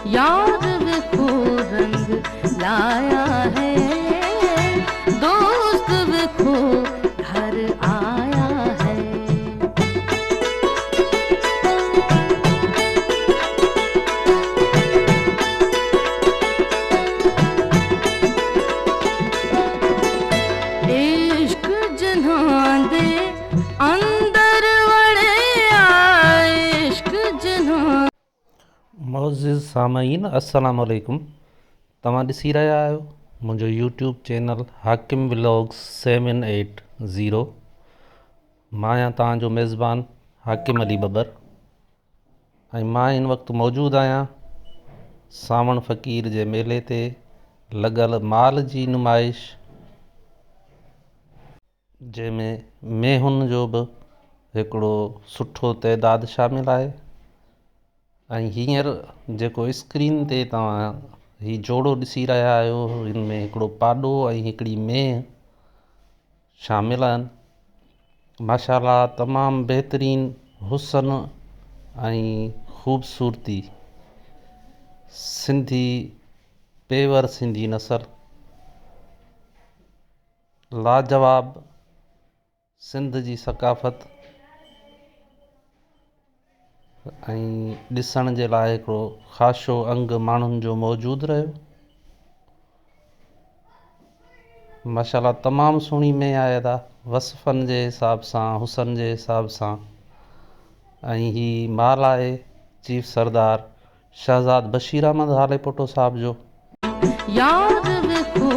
यार देखो रंग लाया है, दोस्त देखो घर आया है। इश्क जिन्हां दे अंदर वड़िया, इश्क जिन्हां। मोअज़्ज़िज़ सामईन अस्सलाम वालेकुम। तव्हां ॾिसी रहिया आहियो मुंहिंजो यूट्यूब चैनल हाकिम व्लॉग्स 780। मां आहियां तव्हांजो मेज़बान हाकिम अली बबर, ऐं मां हिन वक़्तु मौजूदु आहियां सावण फ़क़ीर जे मेले ते लॻल माल जी नुमाइश, जंहिंमें मेहुनि जो बि हिकिड़ो सुठो तइदादु शामिलु आहे। ऐं हींअर जेको स्क्रीन ते तव्हां हीउ जोड़ो ॾिसी रहिया आहियो, हिन में हिकिड़ो पाॾो ऐं हिकिड़ी मेंह शामिलु आहिनि। माशाअल्लाह तमामु बहितरीनु हुस्न ऐं ख़ूबसूरती, सिंधी पेवर, सिंधी नसर, लाजवाब सिंध जी सकाफ़त ऐं ॾिसण जे लाइ हिकिड़ो ख़ासो अंग माण्हुनि जो मौजूदु रहियो। माशाअल्लाह तमामु सुहिणी में आयदा वसफ़नि जे हिसाब सां, हुसन जे हिसाब सां। ऐं ही माल आहे चीफ सरदार शहज़ाद बशीर अहमद हाले पोटो साहब जो। यार देखो